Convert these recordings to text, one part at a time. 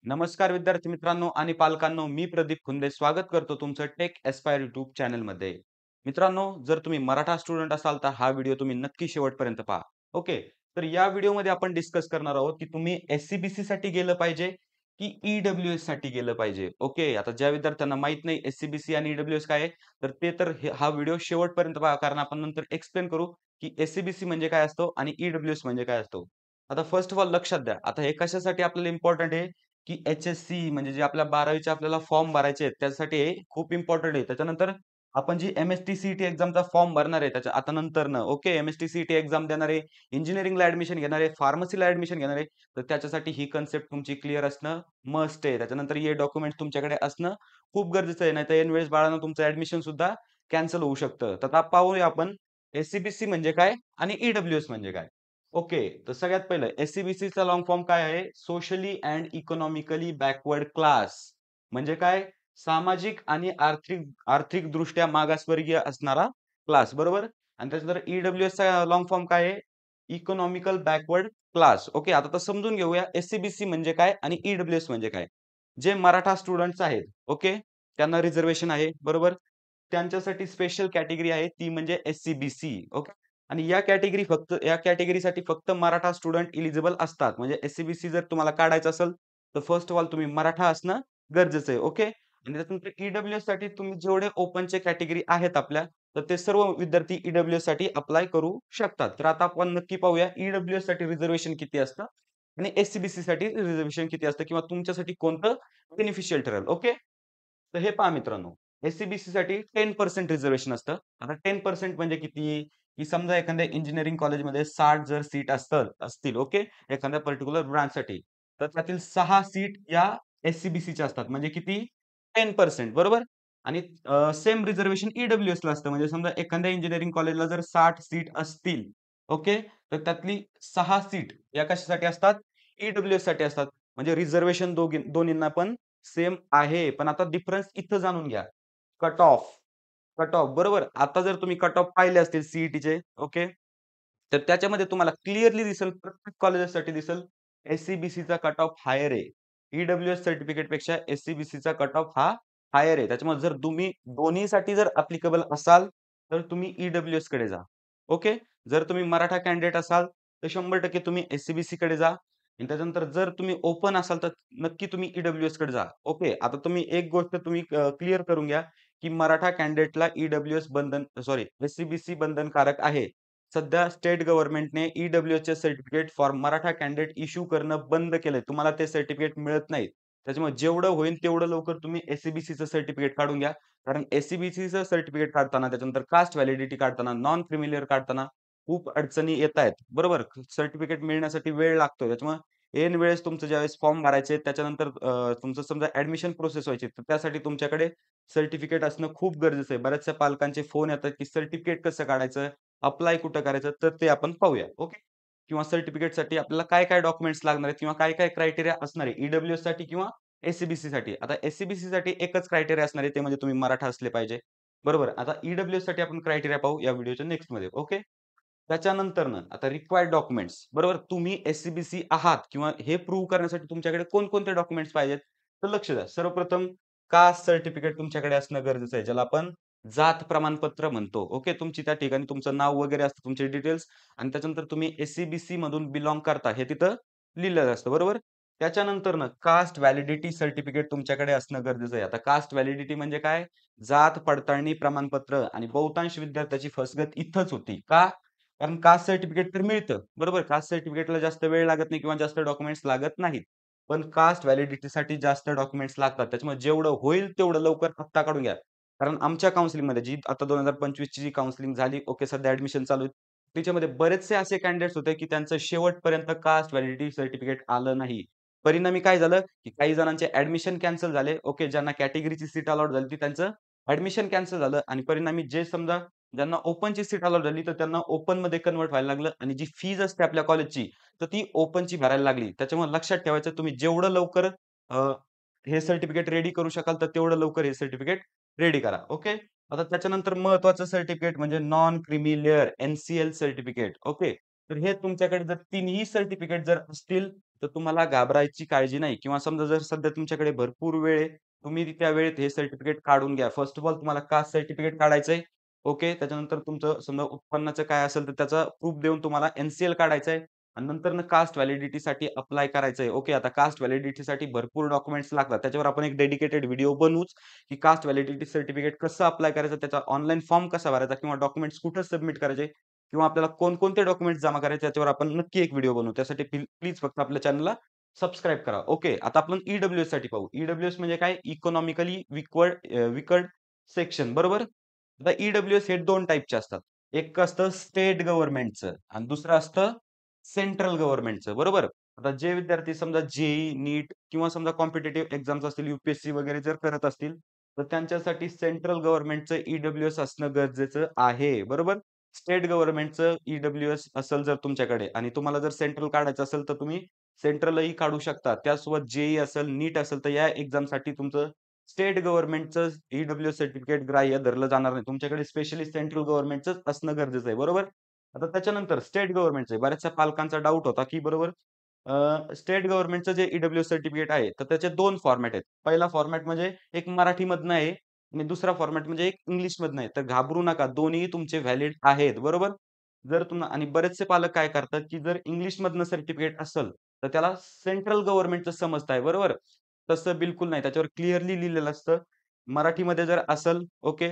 नमस्कार विद्यार्थी मित्रांनो आणि पालकांनो, मी प्रदीप खुंदे स्वागत करतो तुमचं टेक एस्पायर यूट्यूब चॅनलमध्ये. मित्रांनो, जर तुम्ही मराठा स्टुडंट असाल तर हा व्हिडिओ तुम्ही नक्की शेवटपर्यंत पहा. ओके. तर या व्हिडिओमध्ये आपण डिस्कस करणार आहोत की तुम्ही एस-सी-बी-सी साठी गेलं पाहिजे की ई-डब्ल्यू-एस साठी गेलं पाहिजे. ओके. आता ज्या विद्यार्थ्यांना माहित नाही एस-सी-बी-सी आणि ई-डब्ल्यू-एस काय आहे, तर ते तर हा व्हिडिओ शेवटपर्यंत पहा, कारण आपण नंतर एक्सप्लेन करू की एस-सी-बी-सी म्हणजे काय असतो आणि ई-डब्ल्यू-एस म्हणजे काय असतो. आता फर्स्ट ऑफ ऑल लक्षात द्या. आता हे कशासाठी आपल्याला इम्पोर्टंट आहे की एच-एस-सी म्हणजे जे आपल्या 12वीचे आपल्याला फॉर्म भरायचे आहेत, त्यासाठी हे खूप इम्पोर्टंट आहे. त्याच्यानंतर आपण जी एम-एस-टी, सी-ई-टी एक्झामचा फॉर्म भरणार आहे, त्याच्या आता नंतरनं ओके, एम-एस-टी, सी-ई-टी एक्झाम देणार आहे, इंजिनिअरिंगला ॲडमिशन घेणार आहे, फार्मसीला ॲडमिशन घेणार आहे, तर त्याच्यासाठी ही कन्सेप्ट तुमची क्लिअर असणं मस्ट आहे. त्याच्यानंतर हे डॉक्युमेंट्स तुमच्याकडे असणं खूप गरजेचं आहे. नाहीतर ऐनवेळेस बाळांनो तुमचं ॲडमिशन सुद्धा कॅन्सल होऊ शकतं. तर आता पाहूया आपण एस-सी-बी-सी म्हणजे काय आणि ई-डब्ल्यू-एस म्हणजे काय? ओके. तर सगळ्यात पहिलं एस-सी-बी-सीचा लॉंग फॉर्म काय आहे? Socially and economically backward class. म्हणजे काय? सामाजिक आणि आर्थिकदृष्ट्या मागासवर्गीय असणारा क्लास, बरोबर? आणि त्याच्यानंतर ई-डब्ल्यू-एसचा लॉंग फॉर्म काय आहे? Economical backward class. ओके. आता तर समजून घेऊया एस-सी-बी-सी म्हणजे काय आणि ई-डब्ल्यू-एस म्हणजे काय? जे मराठा स्टुडंट्स आहेत, ओके? त्यांना रिझर्व्हेशन आहे, बरोबर? त्यांच्यासाठी स्पेशल कॅटेगरी आहे ती म्हणजे एस-सी-बी-सी. ओके. आणि या कॅटेगरीसाठी फक्त मराठा स्टुडंट एलिजिबल असतात. म्हणजे एस-सी-बी-सी जर तुम्हाला काढायचं असेल, तर फर्स्ट ऑफ ऑल तुम्ही मराठा असणं गरजेचं आहे. ओके. आणि त्याच्यानंतर ई-डब्ल्यू-एस साठी तुम्ही जेवढे ओपनचे कॅटेगरी आहेत आपल्या, तर ते सर्व विद्यार्थी ई-डब्ल्यू-एस साठी अप्लाय करू शकतात. तर आता आपण नक्की पाहूया ई-डब्ल्यू-एस साठी रिझर्व्हेशन किती असतं आणि एस-सी-बी-सी साठी रिझर्व्हेशन किती असतं किंवा तुमच्यासाठी कोणतं बेनिफिशियल ठरेल. ओके. तर हे पहा मित्रांनो, एस-सी-बी-सी साठी 10% रिझर्व्हेशन असतं. आता 10% म्हणजे किती? की समजा एखाद्या इंजिनिअरिंग कॉलेजमध्ये 60 जर सीट असतील ओके, एखाद्या पर्टिक्युलर ब्रांचसाठी. तर त्यातील 6 सीट या एस-सी-बी-सीच्या असतात. म्हणजे किती? 10% बरोबर? आणि सेम रिझर्व्हेशन ई-डब्ल्यू-एसला असतं. म्हणजे समजा एखाद्या इंजिनिअरिंग कॉलेजला जर 60 सीट असतील, ओके, तर त्यातली 6 सीट या कशासाठी असतात? ई-डब्ल्यू-एस साठी असतात. म्हणजे रिझर्व्हेशन दोन्हींना पण सेम आहे. पण आता डिफरन्स इथं जाणून घ्या. Cut off. कट ऑफ बरोबर. आता जर तुम्ही कट ऑफ पाहिले असतील सी ओके. तर त्याच्यामध्ये तुम्हाला क्लिअरली दिसेल प्रत्येक कॉलेजेससाठी दिसेल एस-सी-बी-सीचा कट ऑफ हायर आहे. ई-डब्ल्यू-एस सर्टिफिकेटपेक्षा एस-सी-बी-सीचा कट ऑफ हा हायर आहे. त्याच्यामुळे जर तुम्ही दोन्हीसाठी जर ॲप्लिकेबल असाल, तर तुम्ही ई-डब्ल्यू-एस कडे जा. ओके. जर तुम्ही मराठा कॅन्डिडेट असाल, तर 100% तुम्ही एस-सी-बी-सी कडे जा. आणि त्याच्यानंतर जर तुम्ही ओपन असाल, तर नक्की तुम्ही ई-डब्ल्यू-एस कडे जा. ओके. आता तुम्ही एक गोष्ट तुम्ही क्लिअर करून घ्या, की मराठा कॅन्डिडेटला ई-डब्ल्यू-एस एस-सी-बी-सी बंधनकारक आहे. सध्या स्टेट गव्हर्नमेंटने ई-डब्ल्यू-एसचे certificate for Maratha candidate issue करणं बंद केलंय. तुम्हाला ते सर्टिफिकेट मिळत नाही. त्याच्यामुळे जेवढं होईल तेवढं लवकर तुम्ही एस-सी-बी-सीचं सर्टिफिकेट काढून घ्या. कारण एस-सी-बी-सीचं सर्टिफिकेट काढताना, त्याच्यानंतर कास्ट व्हॅलिडिटी काढताना, नॉन क्रिमिलियर काढताना खूप अडचणी येतायत. बरोबर? सर्टिफिकेट मिळण्यासाठी वेळ लागतो. त्याच्यामुळे ऐन वेळेस तुमचं ज्यावेळेस फॉर्म भरायचे त्याच्यानंतर तुमचं समजा ॲडमिशन प्रोसेस व्हायची, तर त्यासाठी तुमच्याकडे सर्टिफिकेट असणं खूप गरजेचं आहे. बऱ्याचशा पालकांचे फोन येतात, की सर्टिफिकेट कसं काढायचं? अप्लाय कुठं करायचं? तर ते आपण पाहूया. ओके. किंवा सर्टिफिकेटसाठी आपल्याला काय-काय डॉक्युमेंट्स लागणार आहेत किंवा काय-काय क्रायटेरिया असणार आहे ई-डब्ल्यू-एससाठी किंवा एस-सी-बी-सीसाठी. आता एस-सी-बी-सीसाठी एकच क्रायटेरिया असणार आहे, ते म्हणजे तुम्ही मराठा असले पाहिजे. बरोबर. आता ई-डब्ल्यू-एससाठी आपण क्रायटेरिया पाहू या व्हिडिओच्या नेक्स्टमध्ये. ओके. त्याच्यानंतरनं आता रिक्वायर्ड डॉक्युमेंट्स बरोबर. तुम्ही एस-सी-बी-सी आहात किंवा हे प्रूव्ह करण्यासाठी तुमच्याकडे कोणकोणते डॉक्युमेंट्स पाहिजेत? तर लक्ष द्या. सर्वप्रथम कास्ट सर्टिफिकेट तुमच्याकडे असणं गरजेचं आहे. ज्याला आपण जात प्रमाणपत्र म्हणतो. ओके. तुमची त्या ठिकाणी तुमचं नाव वगैरे असतं, तुमचे डिटेल्स आणि त्याच्यानंतर तुम्ही एस-सी-बी-सी मधून बिलॉन्ग करता हे तिथं लिहिलेलं असतं. बरोबर. त्याच्यानंतरनं कास्ट व्हॅलिडिटी सर्टिफिकेट तुमच्याकडे असणं गरजेचं आहे. आता कास्ट व्हॅलिडिटी म्हणजे काय? जात पडताळणी प्रमाणपत्र आणि बहुतांश विद्यार्थ्याची फसगत इथंच होती. का? कारण कास्ट सर्टिफिकेट तर मिळतं. बरोबर. कास्ट सर्टिफिकेटला जास्त वेळ लागत नाही किंवा जास्त डॉक्युमेंट्स लागत नाहीत. पण कास्ट व्हॅलिडिटीसाठी जास्त डॉक्युमेंट्स लागतात. त्याच्यामुळे जेवढं होईल तेवढं लवकर आत्ता काढून घ्या. कारण आमच्या काउन्सिलिंगमध्ये जी आता 2025 ची जी काउन्सिलिंग झाली, ओके, सध्या ॲडमिशन चालू आहे. त्याच्यामध्ये बरेचसे असे कॅन्डिडेट्स होते, की त्यांचं शेवटपर्यंत कास्ट व्हॅलिडिटी सर्टिफिकेट आलं नाही. परिणामी काय झालं, की काही जणांचे ॲडमिशन कॅन्सल झाले. ओके, ज्यांना कॅटेगरीची सीट अलॉट झाली होती त्यांचं ॲडमिशन कॅन्सल झालं आणि परिणामी जे समजा ज्यांना ओपनची सीट अलॉट झाली, तर त्यांना ओपनमध्ये कन्व्हर्ट व्हायला लागलं आणि जी फीज असते आपल्या कॉलेजची, तर ती ओपनची भरायला लागली. त्याच्यामुळे लक्षात ठेवायचं तुम्ही जेवढं लवकर अ, हे सर्टिफिकेट रेडी करू शकाल, तर तेवढं लवकर हे सर्टिफिकेट रेडी करा. ओके. आता त्याच्यानंतर महत्त्वाचं सर्टिफिकेट म्हणजे non creamy layer certificate. Okay. तर हे तुमच्याकडे जर तिन्ही सर्टिफिकेट जर असतील, तर तुम्हाला घाबरायची काळजी नाही किंवा समजा जर सध्या तुमच्याकडे भरपूर वेळ आहे, तुम्ही त्या वेळेत हे सर्टिफिकेट काढून घ्या. फर्स्ट ऑफ ऑल तुम्हाला कास्ट सर्टिफिकेट काढायचंय. ओके. त्याच्यानंतर तुमचं समजा उत्पन्नाचं काय असेल तर त्याचा प्रूफ देऊन तुम्हाला एन-सी-एल काढायचा आहे आणि नंतरनं कास्ट व्हॅलिडिटीसाठी अप्लाय करायचंय. ओके. आता कास्ट व्हॅलिडिटीसाठी भरपूर डॉक्युमेंट्स लागतात. त्याच्यावर आपण एक डेडिकेटेड व्हिडिओ बनवूच, की कास्ट व्हॅलिडिटी सर्टिफिकेट कसं अप्लाय करायचं, त्याचा ऑनलाईन फॉर्म कसा भरायचा किंवा डॉक्युमेंट्स कुठे सबमिट करायचे किंवा आपल्याला कोणकोणते डॉक्युमेंट्स जमा करायचे त्याच्यावर आपण नक्की एक व्हिडिओ बनवू. त्यासाठी प्लीज फक्त आपल्या चॅनलला सबस्क्राईब करा. ओके. आता आपण साठी पाहू. ई-डब्ल्यू-एस म्हणजे काय? इकॉनॉमिकली विकल्ड सेक्शन बरोबर? आता ई-डब्ल्यू-एस हे 2 टाइपचे असतात. एक असतं स्टेट गव्हर्नमेंटचं आणि दुसरं असतं सेंट्रल गव्हर्नमेंटचं बरोबर? आता जे विद्यार्थी समजा जे नीट किंवा समजा कॉम्पिटिटिव्ह एक्झाम्स असतील, वगैरे जर करत असतील, तर त्यांच्यासाठी सेंट्रल गव्हर्नमेंटचं ई-डब्ल्यू-एस असणं गरजेचं आहे. बरोबर? स्टेट गव्हर्नमेंटचं ई-डब्ल्यू-एस असेल जर तुमच्याकडे आणि तुम्हाला जर सेंट्रल काढायचं असेल, तर तुम्ही सेंट्रलही काढू शकता. त्यासोबत जे असेल, नीट असेल, तर या एक्झामसाठी तुमचं स्टेट गव्हर्नमेंटचं ई-डब्ल्यू-एस सर्टिफिकेट ग्राह्य धरलं जाणार नाही. तुमच्याकडे स्पेशली सेंट्रल गव्हर्नमेंटचंच असणं गरजेचं आहे. बरोबर? आता त्याच्यानंतर स्टेट गव्हर्नमेंटचं बऱ्याचशा पालकांचा डाऊट होता, की बरोबर स्टेट गव्हर्नमेंटचं जे ई-डब्ल्यू-एस सर्टिफिकेट आहे, तर त्याचे 2 फॉर्मॅट आहेत. पहिला फॉर्मॅट म्हणजे एक मराठीमधनं आहे आणि दुसरा फॉर्मॅट म्हणजे एक इंग्लिशमधनं आहे. तर घाबरू नका, दोन्ही तुमचे व्हॅलिड आहेत. बरोबर? जर तुम्हाला आणि बरेचसे पालक काय करतात, की जर इंग्लिशमधनं सर्टिफिकेट असेल, तर त्याला सेंट्रल गव्हर्नमेंटचं समजत आहे. बरोबर? तसं बिलकुल नाही. त्याच्यावर क्लिअरली लिहिलेलं असतं. मराठीमध्ये जर असेल, ओके,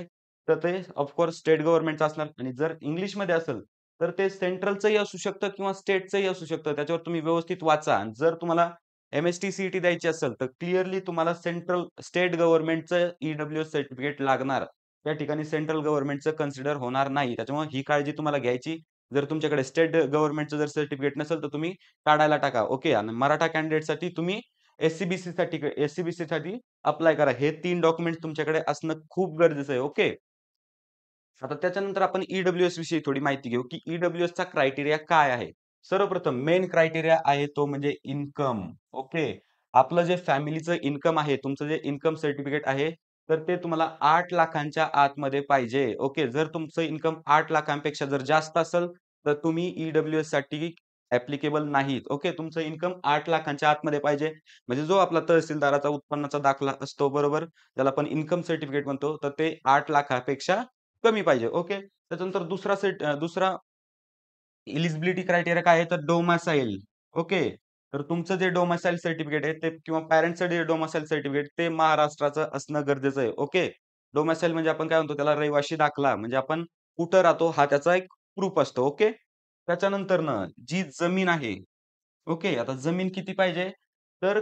तर ते ऑफ स्टेट गव्हर्नमेंटचं असणार आणि जर इंग्लिशमध्ये असेल, तर ते सेंट्रलचंही असू शकतं किंवा स्टेटचंही असू शकतं. त्याच्यावर तुम्ही व्यवस्थित वाचा आणि जर तुम्हाला एम-एस-टी, सी-ई-टी द्यायची असेल, तर क्लिअरली तुम्हाला स्टेट गव्हर्नमेंटचं ई-डब्ल्यू-एस सर्टिफिकेट लागणार. त्या ठिकाणी सेंट्रल गव्हर्नमेंटचं कन्सिडर होणार नाही. त्याच्यामुळे ही काळजी तुम्हाला घ्यायची. जर तुमच्याकडे स्टेट गव्हर्नमेंटचं जर सर्टिफिकेट नसेल, तर तुम्ही काढायला टाका. ओके. आणि मराठा कॅन्डिडेटसाठी तुम्ही एस-सी-बी-सीसाठी अप्लाय करा. हे 3 डॉक्युमेंट्स तुमच्याकडे असणं खूप गरजेचं आहे. ओके. आता त्याच्यानंतर आपण ई-डब्ल्यू-एस विषयी थोडी माहिती घेऊ, की ई-डब्ल्यू-एसचा क्रायटेरिया काय आहे? सर्वप्रथम मेन क्रायटेरिया आहे तो म्हणजे इन्कम. ओके. आपलं जे फॅमिलीचं इन्कम आहे, तुमचं जे इन्कम सर्टिफिकेट आहे, तर ते तुम्हाला 8 लाखांच्या आतमध्ये पाहिजे. ओके. जर तुमचं इन्कम 8 लाखांपेक्षा जर जास्त असेल, तर तुम्ही ई-डब्ल्यू-एससाठी ॲप्लिकेबल नाहीत. ओके. तुमचं इन्कम 8 लाखांच्या आतमध्ये पाहिजे. म्हणजे जो आपला तहसीलदाराचा उत्पन्नाचा दाखला असतो बरोबर, त्याला आपण इन्कम सर्टिफिकेट म्हणतो, तर ते 8 लाखापेक्षा कमी पाहिजे. ओके. त्याच्यानंतर दुसरा एलिजिबिलिटी क्रायटेरिया काय आहे तर डोमिसाईल. ओके. तर तुमचं जे डोमिसाईल सर्टिफिकेट आहे ते किंवा पॅरेंट्सचं जे डोमिसाईल सर्टिफिकेट ते महाराष्ट्राचं असणं गरजेचं आहे. ओके. डोमिसाईल म्हणजे आपण काय म्हणतो त्याला रहिवासी दाखला म्हणजे आपण कुठं राहतो हा त्याचा एक प्रूफ असतो. ओके. त्याच्यानंतरनं जी जमीन आहे ओके. आता जमीन किती पाहिजे? तर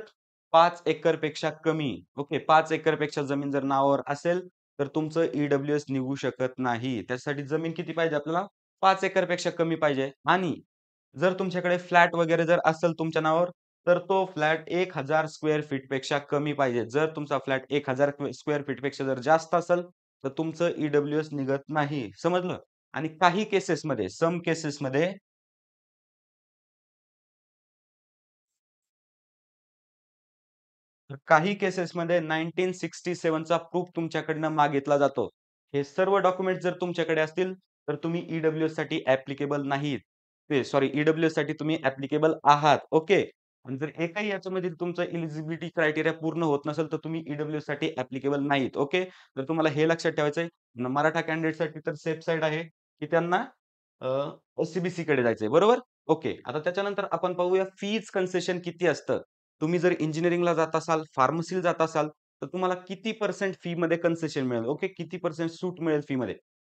5 एकरपेक्षा कमी. ओके. 5 एकरपेक्षा जमीन जर नावावर असेल, तर तुमचं ई-डब्ल्यू-एस निघू शकत नाही. त्यासाठी जमीन किती पाहिजे आपल्याला? 5 एकरपेक्षा कमी पाहिजे आणि जर तुमच्याकडे फ्लॅट वगैरे जर असेल तुमच्या नावावर, तर तो फ्लॅट 1000 स्क्वेअर फीटपेक्षा कमी पाहिजे. जर तुमचा फ्लॅट 1000 स्क्वेअर फीटपेक्षा जर जास्त असेल, तर तुमचं ई-डब्ल्यू-एस निघत नाही. समजलं? आणि काही केसेसमध्ये, सम केसेसमध्ये तर काही केसेसमध्ये 1967 चा प्रूफ तुमच्याकडनं मागितला जातो. हे सर्व डॉक्युमेंट जर तुमच्याकडे असतील, तर तुम्ही ई-डब्ल्यू-एस साठी ॲप्लिकेबल नाहीत. ई-डब्ल्यू-एस साठी तुम्ही ॲप्लिकेबल आहात. ओके. आणि जर एकही याच्यामधील तुमचं एलिजिबिलिटी क्रायटेरिया पूर्ण होत नसेल, तर तुम्ही ई-डब्ल्यू-एस साठी ॲप्लिकेबल नाहीत. ओके. तर तुम्हाला हे लक्षात ठेवायचं आहे. मराठा कॅन्डिडेटसाठी तर सेफ साईड आहे, की त्यांना एस-सी-बी-सीकडे जायचंय. बरोबर? ओके. आता त्याच्यानंतर आपण पाहूया फीज कन्सेशन किती असतं? तुम्ही जर इंजिनिअरिंगला जात असाल, फार्मसीला जात असाल, तर तुम्हाला किती पर्सेंट फीमध्ये कन्सेशन मिळेल? ओके. किती पर्सेंट सूट मिळेल फीमध्ये?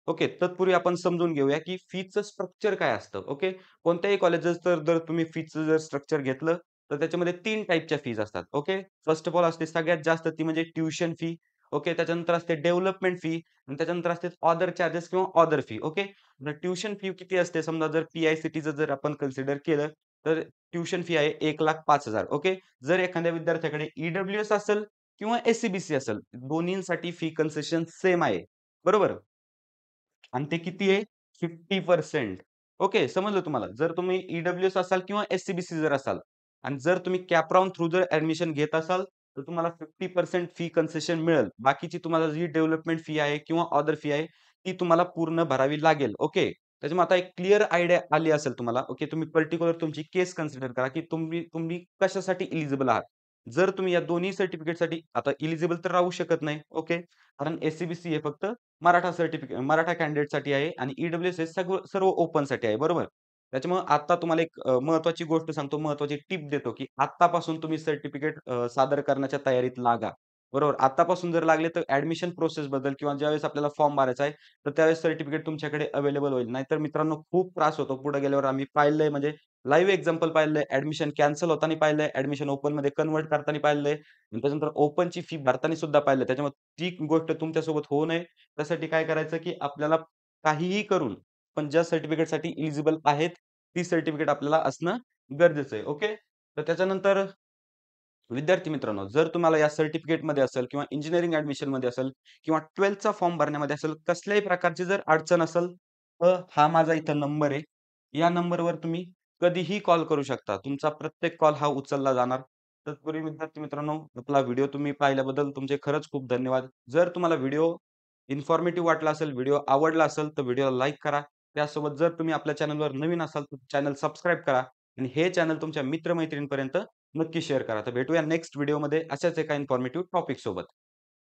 ओके. तत्पूर्वी आपण समजून घेऊया, की फीचं स्ट्रक्चर काय असतं? ओके. कोणत्याही कॉलेजेसचं जर तुम्ही फीचं जर स्ट्रक्चर घेतलं, तर त्याच्यामध्ये 3 टाइपच्या फीज असतात. ओके. फर्स्ट ऑफ ऑल असते सगळ्यात जास्त ती म्हणजे ट्युशन फी. ओके. त्याच्यानंतर असते डेव्हलपमेंट फी आणि त्याच्यानंतर असते अदर चार्जेस किंवा other fee. Okay. Tuition fee किती असते? समजा जर पी-आय-सी-टीचं जर आपण कन्सिडर केलं, तर ट्युशन फी आहे 1,05,000 ओके. जर एखाद्या विद्यार्थ्याकडे ई-डब्ल्यू-एस असेल किंवा एस-सी-बी-सी असेल, दोन्हींसाठी फी कन्सेशन सेम आहे. बरोबर? आणि ते किती आहे? 50% ओके. समजलं तुम्हाला? जर तुम्ही ई-डब्ल्यू-एस असाल किंवा एस-सी-बी-सी जर असाल आणि जर तुम्ही कॅप राउंड थ्रू जर ॲडमिशन घेत असाल, तर तुम्हाला 50% फी कन्सेशन मिळेल. बाकीची तुम्हाला जी डेव्हलपमेंट फी आहे किंवा अदर फी आहे, ती तुम्हाला पूर्ण भरावी लागेल. ओके. त्याच्यामुळे आता एक क्लिअर आयडिया आली असेल तुम्हाला. ओके, तुम्ही पर्टिक्युलर तुमची केस कन्सिडर करा, की तुम्ही तुम्ही कशासाठी एलिजिबल आहात. जर तुम्ही या दोन्ही सर्टिफिकेटसाठी आता एलिजिबल तर राहू शकत नाही. ओके. कारण एस-सी-बी-सी हे फक्त मराठा कॅन्डिडेटसाठी आहे आणि ई-डब्ल्यू-एस हे सर्व ओपनसाठी आहे. बरोबर? त्याच्यामुळे आता तुम्हाला एक महत्त्वाची गोष्ट सांगतो, महत्त्वाची टिप देतो, की आत्तापासून तुम्ही सर्टिफिकेट सादर करण्याच्या तयारीत लागा. बरोबर. आत्तापासून जर लागले तर ॲडमिशन प्रोसेसबद्दल किंवा ज्यावेळेस आपल्याला फॉर्म भरायचा आहे, तर त्यावेळेस सर्टिफिकेट तुमच्याकडे अवेलेबल होईल. नाहीतर मित्रांनो खूप त्रास होतो. पुढे गेल्यावर आम्ही पाहिलंय म्हणजे लाईव्ह एक्झाम्पल पाहिलंय. ॲडमिशन कॅन्सल होताना पाहिलंय. ॲडमिशन ओपनमध्ये कन्व्हर्ट करताना पाहिलंय. आणि त्याच्यानंतर ओपनची फी भरताना सुद्धा पाहिलंय. त्याच्यामुळे ती गोष्ट तुमच्यासोबत होऊ नये. त्यासाठी काय करायचं, की आपल्याला काहीही करून पण ज्या सर्टिफिकेटसाठी एलिजिबल आहेत, ती सर्टिफिकेट आपल्याला असणं गरजेचं आहे. ओके. तर त्याच्यानंतर विद्यार्थी मित्रांनो, जर तुम्हाला या सर्टिफिकेटमध्ये असेल किंवा इंजिनिअरिंग ॲडमिशनमध्ये असेल किंवा 12th फॉर्म भरण्यामध्ये असेल, कसल्याही प्रकारची जर अडचण असेल, तर हा माझा इथं नंबर आहे. या नंबरवर तुम्ही कधीही कॉल करू शकता. तुमचा प्रत्येक कॉल हा उचलला जाणार. तत्पूर्वी विद्यार्थी मित्रांनो, आपला व्हिडिओ तुम्ही पाहिल्याबद्दल तुमचे खरंच खूप धन्यवाद. जर तुम्हाला व्हिडिओ इन्फॉर्मेटिव्ह वाटला असेल, व्हिडिओ आवडला असेल, तर व्हिडिओला लाईक करा. त्यासोबत जर तुम्ही आपल्या चॅनलवर नवीन असाल, तर चॅनल सबस्क्राईब करा आणि हे चॅनल तुमच्या मित्र नक्की शेअर करा. तर भेटूया नेक्स्ट व्हिडिओमध्ये अशाच एका इन्फॉर्मेटिव्ह टॉपिक सोबत.